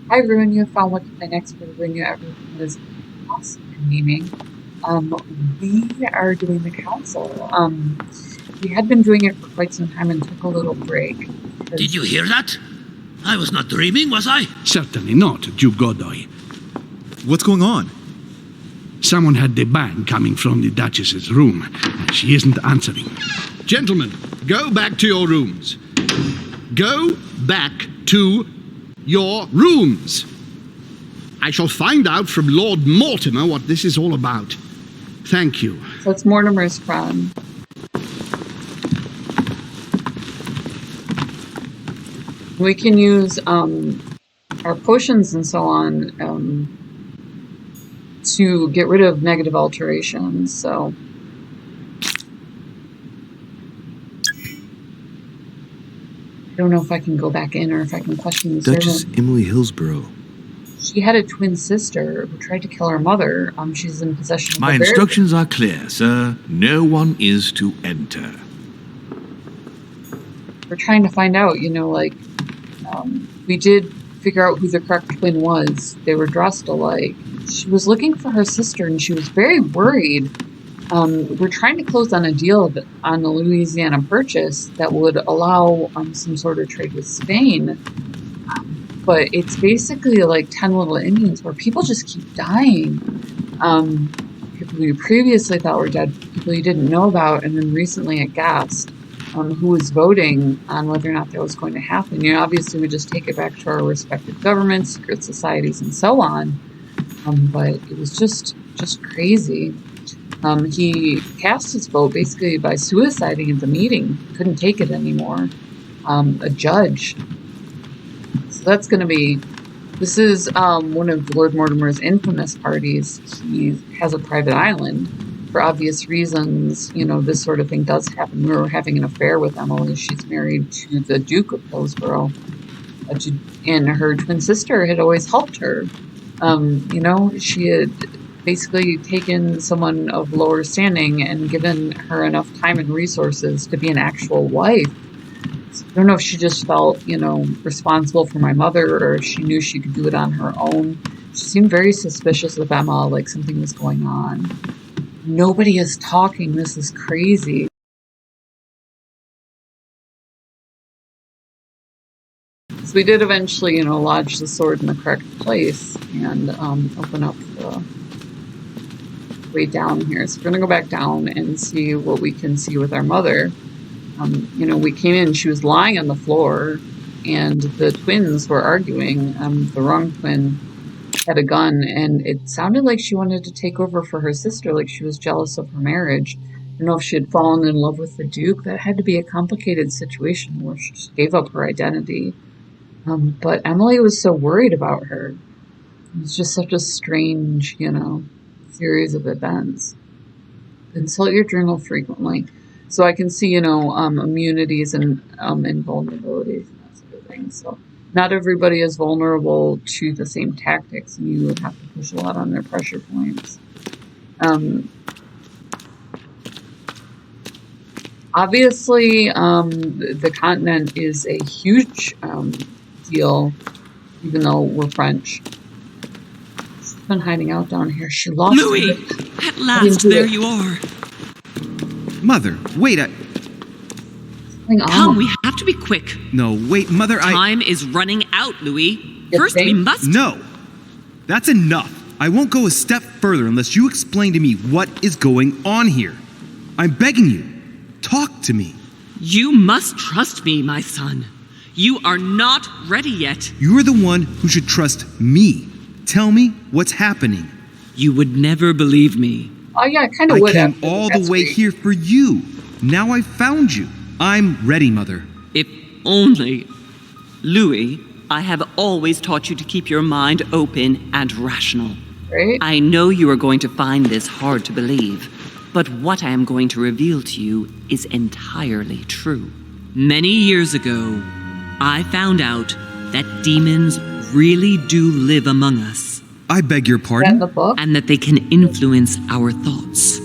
Hi, everyone. You have found what to play next for the bring you everything that is awesome and gaming. We are doing the council. We had been doing it for quite some time and took a little break. Did you hear that? I was not dreaming, was I? Certainly not, Duke Godoy. What's going on? Someone had the bang coming from the Duchess's room. She isn't answering. Gentlemen, go back to your rooms. Go back to your rooms. I shall find out from Lord Mortimer what this is all about. Thank you. So it's Mortimer's friend. We can use our potions and so on to get rid of negative alterations. So I don't know if I can go back in or if I can question the Duchess servant. Emily Hillsborough. She had a twin sister who tried to kill her mother. She's in possession of My instructions are clear, sir. No one is to enter. We're trying to find out, we did figure out who the correct twin was. They were dressed alike. She was looking for her sister and she was very worried. We're trying to close on a deal on the Louisiana Purchase that would allow some sort of trade with Spain. But it's basically like 10 little Indians where people just keep dying. People you previously thought were dead, people you didn't know about, and then recently it gassed. Who was voting on whether or not that was going to happen. Obviously we just take it back to our respective governments, secret societies, and so on. But it was just crazy. He cast his vote basically by suiciding at the meeting. Couldn't take it anymore. A judge. So that's going to be... This is one of Lord Mortimer's infamous parties. He has a private island. For obvious reasons, this sort of thing does happen. We were having an affair with Emily. She's married to the Duke of Hillsborough. And her twin sister had always helped her. She had basically taken someone of lower standing and given her enough time and resources to be an actual wife. So I don't know if she just felt, responsible for my mother or if she knew she could do it on her own. She seemed very suspicious of Emma, like something was going on. Nobody is talking. This is crazy. So we did eventually, lodge the sword in the correct place and open up the way down here. So we're going to go back down and see what we can see with our mother. We came in, she was lying on the floor, and the twins were arguing. The wrong twin had a gun, and it sounded like she wanted to take over for her sister, like she was jealous of her marriage. I don't know if she had fallen in love with the Duke. That had to be a complicated situation where she just gave up her identity. But Emily was so worried about her. It was just such a strange, series of events. Consult your journal frequently. So I can see, immunities and vulnerabilities and that sort of thing. So not everybody is vulnerable to the same tactics, and you would have to push a lot on their pressure points. Obviously, the continent is a huge deal, even though we're French. She's been hiding out down here. She lost Louis! At last, there you are. Mother, wait, Come, we have to be quick. No, wait, Mother, Time is running out, Louis. First, we must... No! That's enough! I won't go a step further unless you explain to me what is going on here. I'm begging you. Talk to me. You must trust me, my son. You are not ready yet. You're the one who should trust me. Tell me what's happening. You would never believe me. Oh yeah, I kind of would have. I came all the way here for you. Now I've found you. I'm ready, Mother. If only... Louis, I have always taught you to keep your mind open and rational. Right? I know you are going to find this hard to believe, but what I am going to reveal to you is entirely true. Many years ago, I found out that demons really do live among us. I beg your Is that pardon? in the book? And that they can influence our thoughts. Is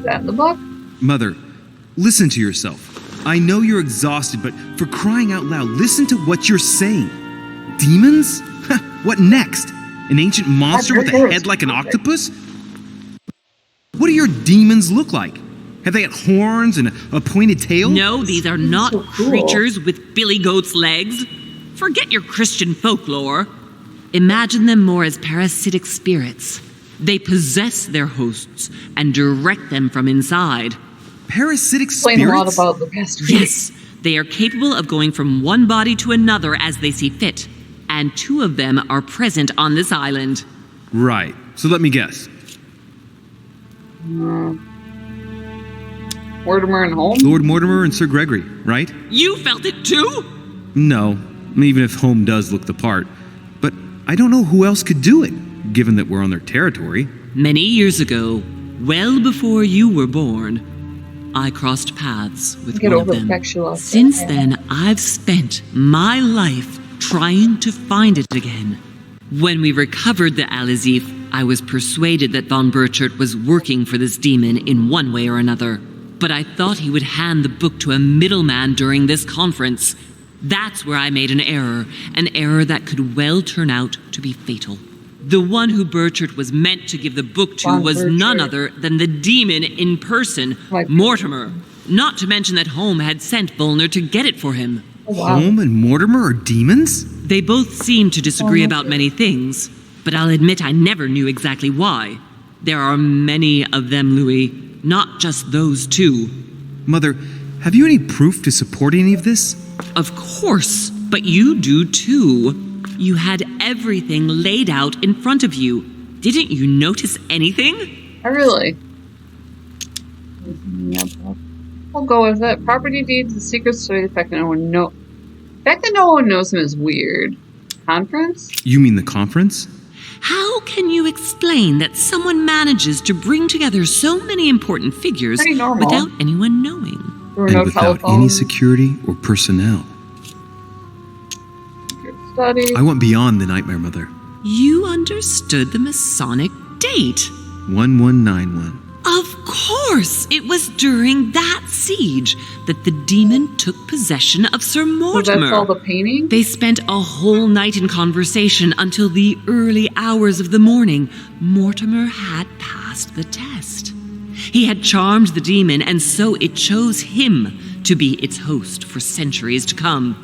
that in the book? Mother, listen to yourself. I know you're exhausted, but for crying out loud, listen to what you're saying. demons? What next? An ancient monster with a their head like an perfect. octopus? What do your demons look like? Have they got horns and a pointed tail? No, these are not so cool. creatures with billy goat's legs. Forget your Christian folklore. Imagine them more as parasitic spirits. They possess their hosts and direct them from inside. Parasitic Explain a lot spirits? about the past week. Yes, they are capable of going from one body to another as they see fit. And 2 of them are present on this island. Right. So let me guess. Mortimer and Holmes? Lord Mortimer and Sir Gregory, right? You felt it too? No, even if Home does look the part. But I don't know who else could do it, given that we're on their territory. Many years ago, well before you were born, I crossed paths with Get one of over the them. fact she lost Since it. then, I've spent my life trying to find it again. When we recovered the Alizif, I was persuaded that von Burchard was working for this demon in one way or another. But I thought he would hand the book to a middleman during this conference. That's where I made an error that could well turn out to be fatal. The one who Burchard was meant to give the book to Von was Burchard. none other than the demon in person, Like- Mortimer. Not to mention that Home had sent Volner to get it for him. Oh, wow. Home and Mortimer are demons? They both seem to disagree Oh, about many things, but I'll admit I never knew exactly why. There are many of them, Louis, not just those 2. Mother, have you any proof to support any of this? Of course, but you do too. You had everything laid out in front of you. Didn't you notice anything? I really. Yeah, I'll go with it. Property deeds, the secret story, the fact that no one knows him is weird. Conference? You mean the conference? How can you explain that someone manages to bring together so many important figures Pretty normal. without anyone knowing? There were And no without telephones. any security or personnel. Study. I went beyond the nightmare, Mother. You understood the Masonic date. 1191. Of course, it was during that siege that the demon took possession of Sir So Mortimer. that's all the painting? They spent a whole night in conversation until the early hours of the morning. Mortimer had passed the test. He had charmed the demon, and so it chose him to be its host for centuries to come.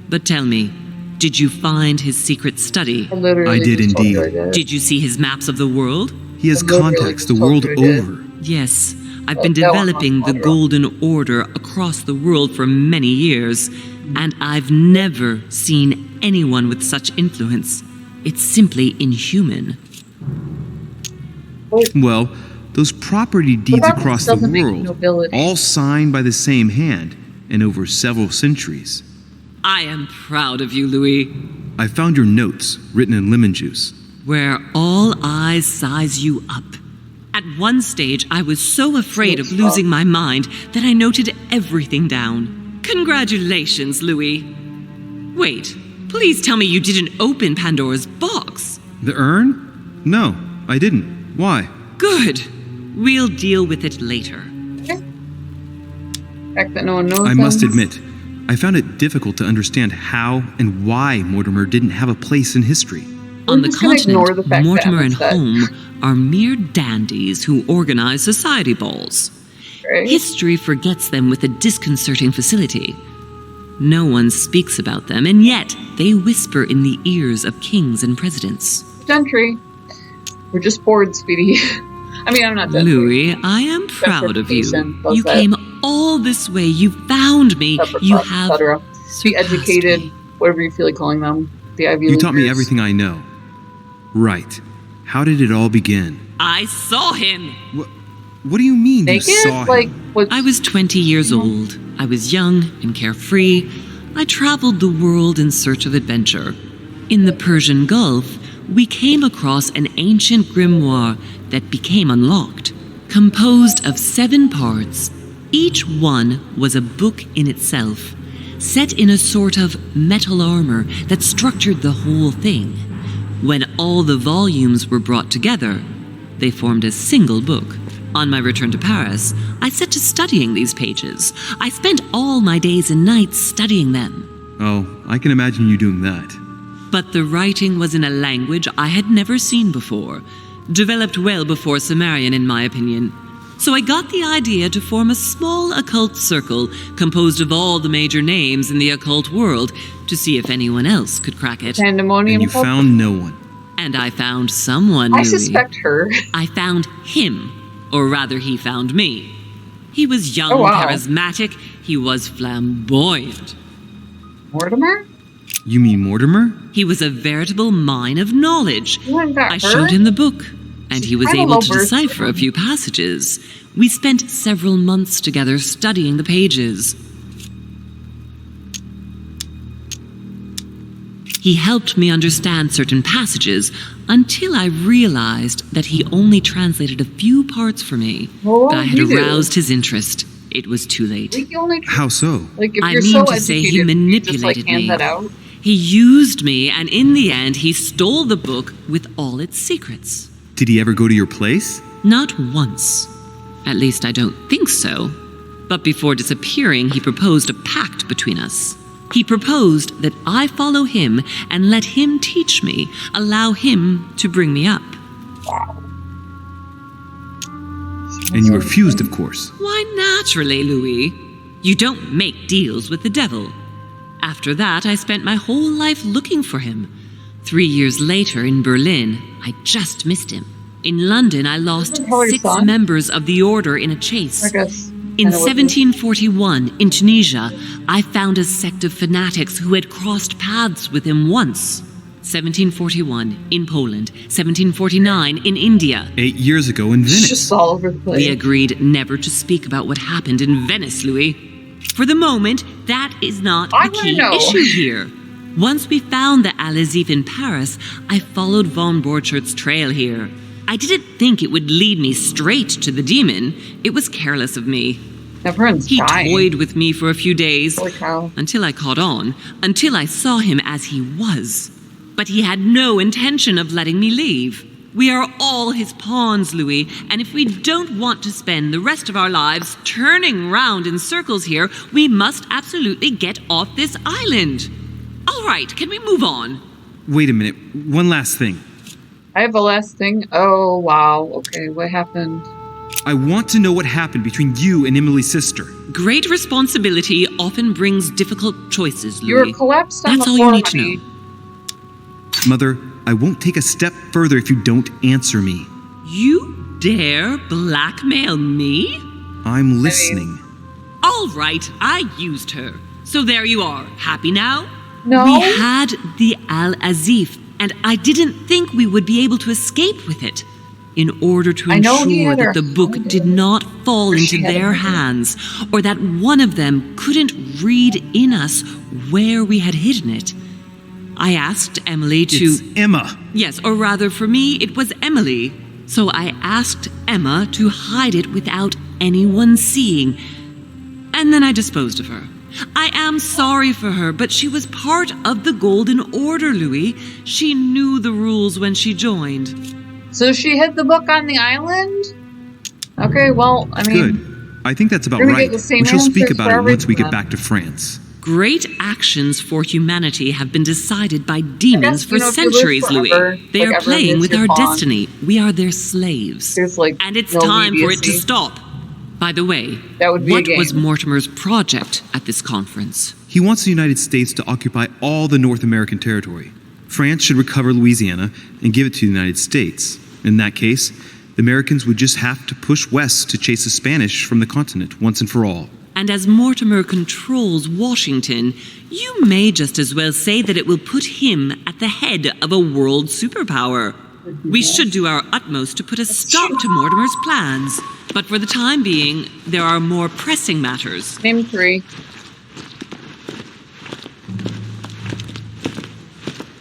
But tell me, did you find his secret study? I literally I did just told you I indeed. did. Did you see his maps of the world? He has I literally contacts the just told world you I did. over. Yes, I've Oh, been that one developing was the wonderful. Golden Order across the world for many years, and I've never seen anyone with such influence. It's simply inhuman. Well, those property deeds that across the doesn't make world, nobility. all signed by the same hand and over several centuries. I am proud of you, Louis. I found your notes written in lemon juice. Where all eyes size you up. At one stage, I was so afraid of losing my mind that I noted everything down. Congratulations, Louis. Wait, please tell me you didn't open Pandora's box. The urn? No, I didn't. Why? Good. We'll deal with it later. fact that no one knows I must him. admit, I found it difficult to understand how and why Mortimer didn't have a place in history. On the just gonna ignore the continent, fact that Mortimer and Emma's dead. Home are mere dandies who organize society balls. Right? History forgets them with a disconcerting facility. No one speaks about them, and yet they whisper in the ears of kings and presidents. Gentry. We're just bored, sweetie. I mean, I'm not gentry. Louis, I am proud of you. Gentrification, love You that. came all this way. You found me. Separate You thoughts, have etc. Be surpassed educated, me. whatever you feel like calling them. The Ivy You taught me Leaguers. everything I know. Right. How did it all begin? I saw him. What do you mean Naked? you saw him? Like, what? I was 20 years old. I was young and carefree. I traveled the world in search of adventure. In the Persian Gulf, we came across an ancient grimoire that became unlocked. Composed of 7 parts, each one was a book in itself, set in a sort of metal armor that structured the whole thing. When all the volumes were brought together, they formed a single book. On my return to Paris, I set to studying these pages. I spent all my days and nights studying them. Oh, I can imagine you doing that. but the writing was in a language I had never seen before, developed well before Sumerian in my opinion. So I got the idea to form a small occult circle composed of all the major names in the occult world to see if anyone else could crack it. Pandemonium. And you found no one. And I found someone, I Louis. suspect her. I found him, or rather he found me. He was young, Oh, wow. charismatic, he was flamboyant. Mortimer? You mean Mortimer? He was a veritable mine of knowledge. You went and got I her? showed him the book, and he was kinda able low to birth decipher a few passages. We spent several months together studying the pages. He helped me understand certain passages until I realized that he only translated a few parts for me. Well, but I had you do. aroused his interest. It was too late. Like, you only, How so? like, if I you're mean so to say he educated, you just, like, manipulated hand me. that out. He used me, and in the end, he stole the book with all its secrets. Did he ever go to your place? Not once. At least I don't think so. But before disappearing, he proposed a pact between us. He proposed that I follow him and let him teach me, allow him to bring me up. And you refused, of course. Why, naturally, Louis. You don't make deals with the devil. After that, I spent my whole life looking for him. 3 years later, in Berlin, I just missed him. In London, I lost Isn't Hillary 6 son? members of the order in a chase. I guess. In kinda what it is. 1741, in Tunisia, I found a sect of fanatics who had crossed paths with him once. 1741, in Poland. 1749, in India. 8 years ago in It's Venice. just all over the place. We agreed never to speak about what happened in Venice, Louis. For the moment, that is not I the wanna key know. issue here. Once we found the Al-Azif in Paris, I followed von Borchart's trail here. I didn't think it would lead me straight to the demon. It was careless of me. Everyone's He dying. toyed with me for a few days, Holy cow. until I caught on, until I saw him as he was. But he had no intention of letting me leave. We are all his pawns, Louis, and if we don't want to spend the rest of our lives turning round in circles here, we must absolutely get off this island. All right, can we move on? Wait a minute. One last thing. I have a last thing. Oh, wow. Okay, what happened? I want to know what happened between you and Emily's sister. Great responsibility often brings difficult choices, You were Louis. collapsed on That's the all floor, you need to honey. know. Mother, I won't take a step further if you don't answer me. You dare blackmail me? I'm listening. All right, I used her. So there you are. Happy now? No. We had the Al-Azif, and I didn't think we would be able to escape with it. In order to I know he ensure had that her the book hidden. did not fall Or into she had their it hidden. hands, or that one of them couldn't read in us where we had hidden it. I asked Emily to... It's Emma. Yes, or rather for me, it was Emily. So I asked Emma to hide it without anyone seeing. And then I disposed of her. I am sorry for her, but she was part of the Golden Order, Louis. She knew the rules when she joined. So she hid the book on the island? Okay, well, I mean... Good. I think that's about We're gonna right. get the same We shall speak answers about for it once we everything get then. back to France. Great actions for humanity have been decided by demons I guess, for you know, if you live centuries, forever, Louis. They like, are everyone playing is with your our pawn. destiny. We are their slaves. There's, like, And it's no time for it to immediacy. stop. By the way, That would be a what game. was Mortimer's project at this conference? He wants the United States to occupy all the North American territory. France should recover Louisiana and give it to the United States. In that case, the Americans would just have to push west to chase the Spanish from the continent once and for all. And as Mortimer controls Washington, you may just as well say that it will put him at the head of a world superpower. We should do our utmost to put a stop to Mortimer's plans. But for the time being, there are more pressing matters. Name 3.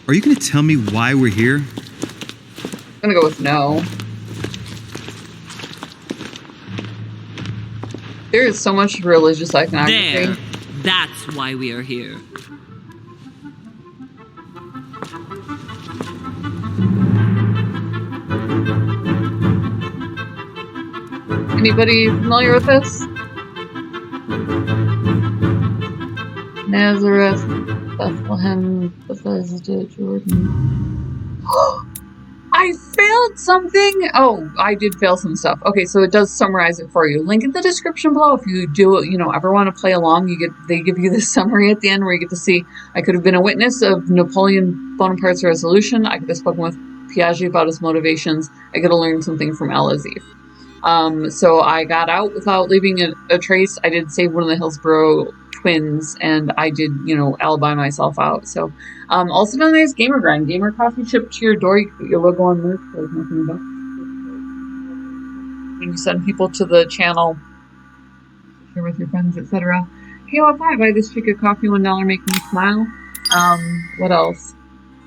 Are you going to tell me why we're here? I'm gonna go with no. There is so much religious iconography. There. That's why we are here. Anybody familiar with this? Nazareth. Bethlehem, Bethesda, Jordan. I failed something. Oh, I did fail some stuff. Okay, so it does summarize it for you. Link in the description below if you do, ever want to play along. They give you this summary at the end where you get to see I could have been a witness of Napoleon Bonaparte's resolution. I could have spoken with Piaget about his motivations. I could have learned something from Al-Azif. So I got out without leaving a trace. I did save one of the Hillsborough twins, and I did, alibi myself out. So, also done a nice gamer grind. Gamer coffee shipped to your door. You can put your logo on merch. There's nothing about when you send people to the channel, share with your friends, etc. KO5, buy this chick a coffee, $1, make me smile. What else?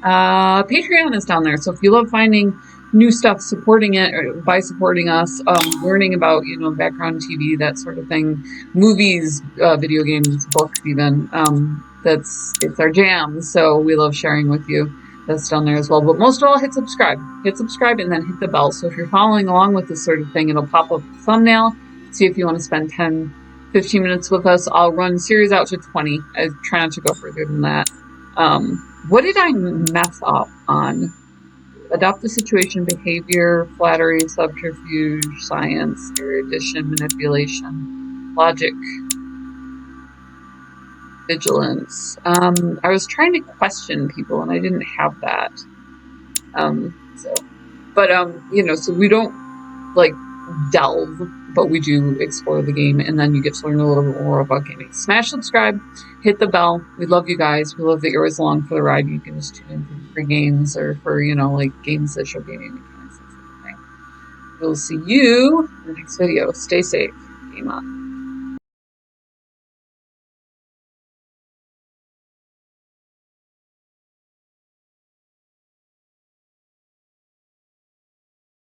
Patreon is down there. So if you love finding new stuff, supporting it or by supporting us, learning about, background TV, that sort of thing, movies, video games, books even, it's our jam. So we love sharing with you. That's down there as well. But most of all, hit subscribe and then hit the bell. So if you're following along with this sort of thing, it'll pop up the thumbnail. See if you want to spend 10-15 minutes with us. I'll run series out to 20. I try not to go further than that. What did I mess up on? Adopt the situation, behavior, flattery, subterfuge, science, erudition, manipulation, logic, vigilance. I was trying to question people and I didn't have that. So we don't like delve, but we do explore the game, and then you get to learn a little bit more about gaming. Smash subscribe, hit the bell. We love you guys. We love that you're always along for the ride. You can just tune in for free games or for, games that show gaming mechanics and sort of thing. We'll see you in the next video. Stay safe. Game on.